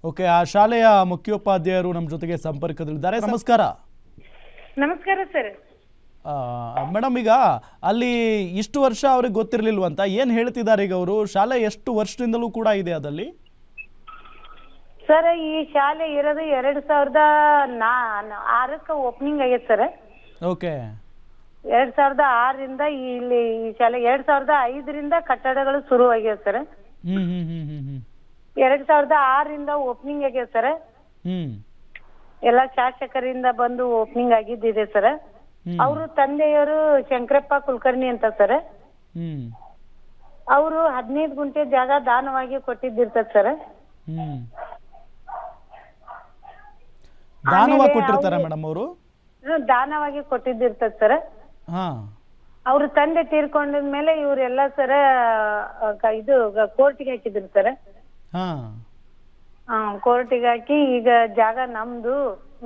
Okay, ಆ ಶಾಲೆಯ ಮುಖ್ಯೋಪಾಧ್ಯಾಯರು ನಮ್ಮ ಜೊತೆಗೆ ಸಂಪರ್ಕದಲ್ಲಿದ್ದಾರೆ. ನಮಸ್ಕಾರ. ನಮಸ್ಕಾರ ಸರ್. ಮೇಡಮ್, ಈಗ ಅಲ್ಲಿ ಇಷ್ಟು ವರ್ಷ ಅವ್ರಿಗೆ ಗೊತ್ತಿರಲಿಲ್ವಂತ ಏನು ಹೇಳ್ತಿದ್ದಾರೆ ಈಗ ಅವರು? ಶಾಲೆ ಎಷ್ಟು ವರ್ಷದಿಂದಲೂ ಕೂಡ ಇದೆ ಅದಲ್ಲಿ? ಸರ್, ಈ ಶಾಲೆ ಇರೋದು 2006ಕ್ಕೆ ಓಪನಿಂಗ್ ಆಗೈತೆ ಸರ್. ಓಕೆ. 2006ರಿಂದ ಇಲ್ಲಿ ಈ ಶಾಲೆ 2005ರಿಂದ ಕಟ್ಟಡಗಳು ಶುರು ಆಗ್ಯಾವ ಸರ್. 2006ರಿಂದ ಓಪನಿಂಗ್ ಆಗ್ಯಾವ ಸರ್. ಎಲ್ಲ ಶಾಸಕರಿಂದ ಬಂದು ಓಪನಿಂಗ್ ಆಗಿದ್ದಿದೆ ಸರ್. ಅವರು ತಂದೆಯವರು ಶಂಕರಪ್ಪ ಕುಲಕರ್ಣಿ ಅಂತ ಸರ್. ಅವರು 15 ಗುಂಟೆ ಜಾಗ ದಾನವಾಗಿ ಕೊಟ್ಟಿದ್ದಿರ್ತದ ಸರ್. ದಾನವಾಗಿ ಕೊಟ್ಟಿರ್ತಾರೆ ಮೇಡಮ್ ಅವರು? ದಾನವಾಗಿ ಕೊಟ್ಟಿದ್ದಿರ್ತದ ಸರ್. ಅವ್ರ ತಂದೆ ತೀರ್ಕೊಂಡಿದ್ಮೇಲೆ ಇವರೆಲ್ಲ ಸರ ಇದು ಕೋರ್ಟಿಗೆ ಹಾಕಿದ್ರು ಸರ್. ಕೋರ್ಟಿಗೆ ಹಾಕಿ ಈಗ ಜಾಗ ನಮ್ದು,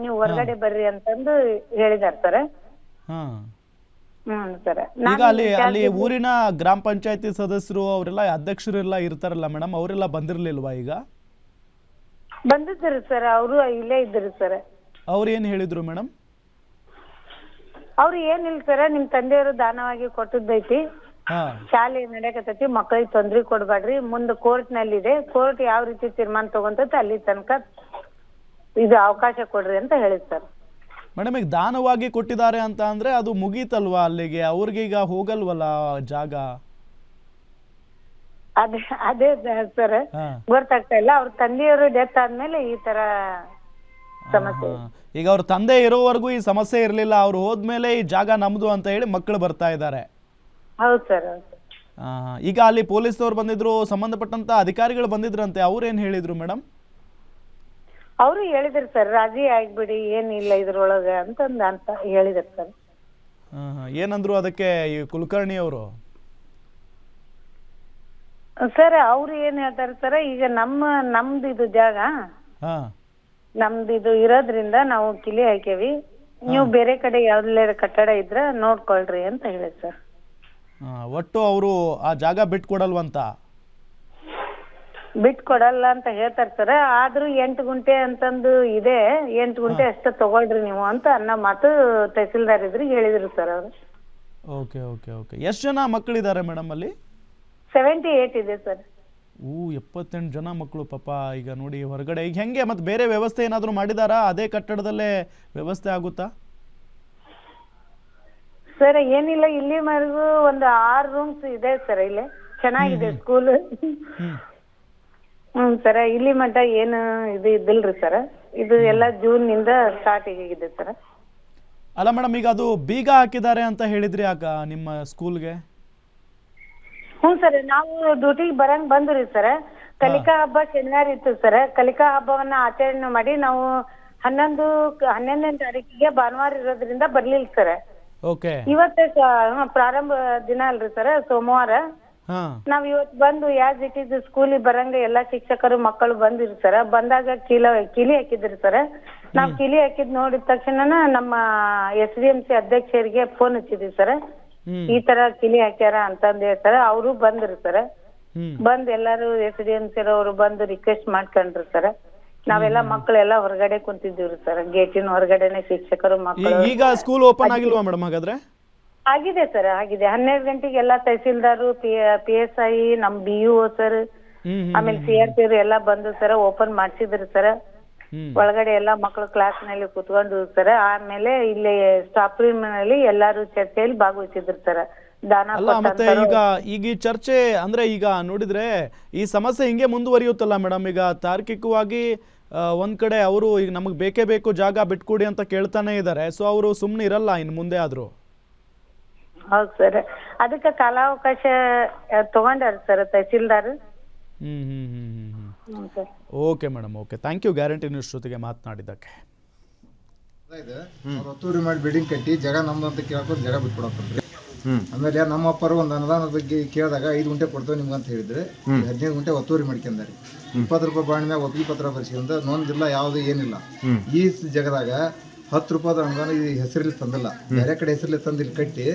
ನೀವು ಹೊರಗಡೆ ಬರ್ರಿ ಅಂತಂದು ಹೇಳಿದಾರ ಸರ್. ಸರ್, ಈಗ ಅಲ್ಲಿ ಊರಿನ ಗ್ರಾಮ ಪಂಚಾಯತಿ ಸದಸ್ಯರು ಅವರೆಲ್ಲ ಅಧ್ಯಕ್ಷರು ಎಲ್ಲ ಇರ್ತಾರಲ್ಲ ಮೇಡಮ್, ಅವರೆಲ್ಲ ಬಂದಿರ್ಲಿಲ್ವಾ ಈಗ? ಬಂದಿದ್ರು ಸರ್, ಅವರು ಇಲ್ಲೇ ಇದ್ರು ಸರ್. ಅವ್ರು ಏನ್ ಹೇಳಿದ್ರು ಮೇಡಮ್? ಅವ್ರು ಏನಿಲ್ಲ ಸರ್, ನಿಮ್ ತಂದೆಯವರು ದಾನವಾಗಿ ಕೊಟ್ಟದ್ದೈತಿ, ಶಾಲೆ ನಡೆಯಕತ್ತೈತಿ, ಮಕ್ಕಳಿಗೆ ತೊಂದ್ರೆ ಕೊಡ್ಬೇಡ್ರಿ, ಮುಂದೆ ಕೋರ್ಟ್ ನಲ್ಲಿ ಇದೆ, ಕೋರ್ಟ್ ಯಾವ ರೀತಿ ತೀರ್ಮಾನ ತಗೊಂತೈತಿ ಅಲ್ಲಿ ತನಕ ಇದು ಅವಕಾಶ ಕೊಡ್ರಿ ಅಂತ ಹೇಳಿದ್ ಸರ್. ಮೇಡಮ್, ಈಗ ದಾನವಾಗಿ ಕೊಟ್ಟಿದ್ದಾರೆ ಅಂತ ಅಂದ್ರೆ ಅದು ಮುಗೀತಲ್ವಾ ಅಲ್ಲಿಗೆ? ಅವ್ರಿಗೆ ಈಗ ಹೋಗಲ್ವಲ್ಲ ಜಾಗ? ಅದೇ ಸರ್, ಗೊತ್ತಾಗ್ತಾ ಇಲ್ಲ. ಅವ್ರ ತಂದೆಯವರು ಡೆತ್ ಆದ್ಮೇಲೆ ಈ ತರ ಸಮಸ್ಯೆ. ಈಗ ಅವ್ರ ತಂದೆ ಇರೋವರೆಗೂ ಈ ಸಮಸ್ಯೆ ಇರ್ಲಿಲ್ಲ, ಅವ್ರು ಹೋದ್ಮೇಲೆ ಈ ಜಾಗ ನಮ್ದು ಅಂತ ಹೇಳಿ ಮಕ್ಕಳು ಬರ್ತಾ ಇದ್ದಾರೆ. ಹೌದು ಸರ್. ಈಗ ಅಲ್ಲಿ ಪೊಲೀಸ್ನವ್ರು ಬಂದಿದ್ರು, ಸಂಬಂಧಪಟ್ಟಂತ ಅಧಿಕಾರಿಗಳು ಬಂದಿದ್ರಂತೆ, ಅವ್ರು ಏನ್ ಹೇಳಿದ್ರು ಮೇಡಮ್? ಅವರು ಹೇಳಿದ್ರು ಸರ್, ರಾಜಿ ಆಗ್ಬಿಡಿ, ಏನಿಲ್ಲ ಇದ್ರೊಳಗ ಅಂತ ಹೇಳಿದ್ರು ಸರ್. ಏನಂದ್ರು ಅದಕ್ಕೆ ಈ ಕುಲಕರ್ಣಿ ಅವರು? ಸರ್, ಅವ್ರು ಏನ್ ಹೇಳ್ತಾರೆ ಸರ್, ಈಗ ನಮ್ದು ಇದು ಜಾಗ ನಮ್ದು ಇದು ಇರೋದ್ರಿಂದ ನಾವು ಕಿಲಿ ಹಾಕೇವಿ, ನೀವು ಬೇರೆ ಕಡೆ ಯಾವ್ದಲ್ಲಾರ ಕಟ್ಟಡ ಇದ್ರ ನೋಡ್ಕೊಳ್ರಿ ಅಂತ ಹೇಳಿ ಸರ್. ಒಟ್ಟು ಅವರು ಆ ಜಾಗ ಬಿಟ್ಕೊಡಲ್ವಂತ? ಬಿಟ್ಕೊಡಲ್ಲ ಅಂತ ಹೇಳ್ತಾರೆ ಸರ್. ಆದ್ರೂ 8 ಗುಂಟೆ ಅಂತಂದು ಇದೆ, 8 ಗುಂಟೆ ಅಷ್ಟ ತಗೊಳ್ರಿ ನೀವು ಅಂತ ಅನ್ನೋ ಮಾತು ತಹಸೀಲ್ದಾರ್ ಇದ್ರಿಗೆ ಹೇಳಿದ್ರು ಸರ್ ಅವರು. Okay okay okay. ಎಷ್ಟು ಜನ ಮಕ್ಕಳಿದ್ದಾರೆ ಮೇಡಮ್ ಅಲ್ಲಿ? 78 ಇದೆ ಸರ್. 78 ಜನ ಮಕ್ಕಳು ಪಾಪ. ಈಗ ನೋಡಿ ಹೊರಗಡೆ ಈಗ ಹೆಂಗೆ, ಮತ್ತೆ ಬೇರೆ ವ್ಯವಸ್ಥೆ ಏನಾದ್ರು ಮಾಡಿದಾರಾ? ಅದೇ ಕಟ್ಟಡದಲ್ಲೇ ವ್ಯವಸ್ಥೆ ಆಗುತ್ತಾ ಸರ್? ಏನಿಲ್ಲ, ಇಲ್ಲಿವರೆಗೂ ಒಂದು 6 ರೂಮ್ಸ್ ಇದೆ ಸರ್. ಇಲ್ಲಿ ಚೆನ್ನಾಗಿದೆ ಸ್ಕೂಲ್. ಸರ್, ಇಲ್ಲಿ ಮಟ್ಟ ಏನು ಇದು ಇದ್ದಿಲ್ರಿ ಸರ್. ಇದು ಎಲ್ಲ ಜೂನ್ ನಿಂದ ಸ್ಟಾರ್ಟ್ ಆಗಿದೆ ಸರ್. ಅಲ್ಲ ಮೇಡಮ್, ಈಗ ಅದು ಬೀಗ ಹಾಕಿದ್ದಾರೆ ಅಂತ ಹೇಳಿದ್ರಿ ಆಗ ನಿಮ್ಮ ಸ್ಕೂಲ್ಗೆ? ಹ್ಞೂ ಸರ್, ನಾವು ಡ್ಯೂಟಿಗೆ ಬರಂಗ್ ಬಂದ್ರಿ ಸರ್. ಕಲಿಕಾ ಹಬ್ಬ ಶನಿವಾರ ಇತ್ತು ಸರ್. ಕಲಿಕಾ ಹಬ್ಬವನ್ನ ಆಚರಣೆ ಮಾಡಿ ನಾವು 11ನೇ ತಾರೀಕಿಗೆ ಭಾನುವಾರ ಇರೋದ್ರಿಂದ ಬರ್ಲಿಲ್ಲ ಸರ್. ಇವತ್ತೇ ಪ್ರಾರಂಭ ದಿನ ಅಲ್ರಿ ಸರ್, ಸೋಮವಾರ. ನಾವ್ ಇವತ್ ಬಂದು ಯಾಸ್ ಇಟ್ ಇಸ್ ಸ್ಕೂಲಿಗೆ ಬರಂಗ ಎಲ್ಲಾ ಶಿಕ್ಷಕರು ಮಕ್ಕಳು ಬಂದಿರಿ ಸರ್. ಬಂದಾಗ ಕಿಲಿ ಹಾಕಿದ್ರಿ ಸರ್. ನಾವ್ ಕಿಲಿ ಹಾಕಿದ್ ನೋಡಿದ ತಕ್ಷಣ ನಮ್ಮ SDMC ಅಧ್ಯಕ್ಷರಿಗೆ ಫೋನ್ ಹಚ್ಚಿದ್ವಿ ಸರ್. ಈ ತರ ಕಿಲಿ ಹಾಕ್ಯಾರ ಅಂತಂದ್ ಹೇಳ್ತಾರ. ಅವರು ಬಂದ್ರಿ ಸರ್. ಬಂದ್ ಎಲ್ಲಾರು SDMC ಅವರು ಬಂದು ರಿಕ್ವೆಸ್ಟ್ ಮಾಡ್ಕೊಂಡ್ರಿ ಸರ್. ನಾವೆಲ್ಲಾ ಮಕ್ಕಳೆಲ್ಲ ಹೊರಗಡೆ ಕುಂತಿದ್ದೀವ್ರಿ ಸರ್, ಗೇಟಿನ ಹೊರಗಡೆನೆ ಶಿಕ್ಷಕರು ಮಕ್ಕಳು. ಈಗ ಸ್ಕೂಲ್ ಓಪನ್ ಆಗಿಲ್ವಾ ಮೇಡಮ್ ಹಾಗಾದ್ರೆ? ಆಗಿದೆ ಸರ್, ಆಗಿದೆ. 12 ಗಂಟೆಗೆ ಎಲ್ಲಾ ತಹಸೀಲ್ದಾರು, PSI, ನಮ್ BUO ಸರ್, ಆಮೇಲೆ CRP ಎಲ್ಲ ಬಂದು ಸರ್ ಓಪನ್ ಮಾಡ್ಸಿದ್ರು ಸರ್. ಒಳಗಡೆ ಎಲ್ಲಾ ಮಕ್ಕಳು ಕ್ಲಾಸ್ ನಲ್ಲಿ ಕುತ್ಕೊಂಡು ಸರ್. ಆಮೇಲೆ ಇಲ್ಲಿ ಸ್ಟಾಫ್ ರೂಮ್ ನಲ್ಲಿ ಎಲ್ಲಾರು ಚರ್ಚೆಯಲ್ಲಿ ಭಾಗವಹಿಸಿದ್ರು ಸರ್. ಅಲ್ಲ, ಮತ್ತೆ ಈಗ ಈ ಚರ್ಚೆ ಅಂದ್ರೆ ಈಗ ನೋಡಿದ್ರೆ ಈ ಸಮಸ್ಯೆ ಹಿಂಗೆ ಮುಂದುವರಿಯುತ್ತಲ್ಲ ಮೇಡಮ್? ಈಗ ತಾರ್ಕಿಕವಾಗಿ ಒಂದ್ ಕಡೆ ಅವರು ಈಗ ನಮಗ್ ಬೇಕೇ ಬೇಕು ಜಾಗ ಬಿಟ್ಕೊಡಿ ಅಂತ ಕೇಳ್ತಾನೆ ಇದ್ದಾರೆ. ಸೊ ಅವರು ಸುಮ್ನೆ ಇರಲ್ಲ ಇನ್ ಮುಂದೆ ಆದ್ರೂ. ಹೌದು ಸರ್, ಅದಕ್ಕೆ ಕಾಲಾವಕಾಶ ತಗೊಂಡಾರ sir tahsildar. Okay madam, okay, thank you Guarantee News ಜೊತೆಗೆ ಮಾತನಾಡಿದ್ದಕ್ಕೆ. ಒತ್ತುವರಿ ಮಾಡಿ ಬಿಲ್ಡಿಂಗ್ ಕಟ್ಟಿ ಜಾಗ ನಮ್ದು ಅಂತ ಕೇಳ್ಕೊಂಡು ಜಾಗ ಬಿಟ್ಕೊಡಕ್ಕೆ. ಆಮೇಲೆ ನಮ್ಮ ಅಪ್ಪರು ಒಂದು ಅನುದಾನದ ಬಗ್ಗೆ ಕೇಳಿದಾಗ 5 ಗುಂಟೆ ಕೊಡ್ತೇವೆ ನಿಮ್ಗೆ ಅಂತ ಹೇಳಿದ್ರೆ 15 ಗುಂಟೆ ಒತ್ತುವರಿ ಮಾಡ್ಕೊಂಡಾರೆ. 20 ರೂಪಾಯಿ ಬಾಂಡ್ ಮ್ಯಾಗ ಒಪ್ಪಿಗೆ ಪತ್ರ ಬರ್ಸ್ಕೊಂಡ ನೋಂದಿಲ್ಲ, ಯಾವ್ದು ಏನಿಲ್ಲ. ಈ ಜಾಗದಾಗ 10 ರೂಪಾಯಿ ಅನುದಾನ ಈ ಹೆಸರಲ್ಲಿ ತಂದಿಲ್ಲ, ಬೇರೆ ಕಡೆ ಹೆಸರಲ್ಲಿ ತಂದು ಇಲ್ಲಿ ಕಟ್ಟಿ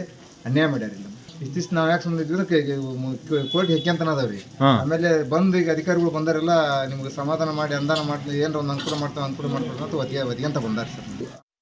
ಅನ್ಯಾಯ ಮಾಡ್ಯಾರಿಲ್ಲ. ಇಷ್ಟಿಷ್ಟು ನಾವ್ ಯಾಕೆ ಸುಮ್ಮನಿದ್ವಿ ಕೋರ್ಟ್ ಹೆಕ್ಕಂತನ ಅದಾವ್ರಿ. ಹಾ. ಆಮೇಲೆ ಬಂದು ಈಗ ಅಧಿಕಾರಿಗಳು ಬಂದಾರೆಲ್ಲ ನಿಮ್ಗೆ ಸಮಾಧಾನ ಮಾಡಿ ಅನುದಾನ ಮಾಡ್ತೀವಿ, ಏನಾರ ಒಂದು ಅನುಕೂಲ ಮಾಡ್ತಾವ ಅಂತ ಒದಿಗೆ ಅಂತ ಬಂದಾರ ಸರ್.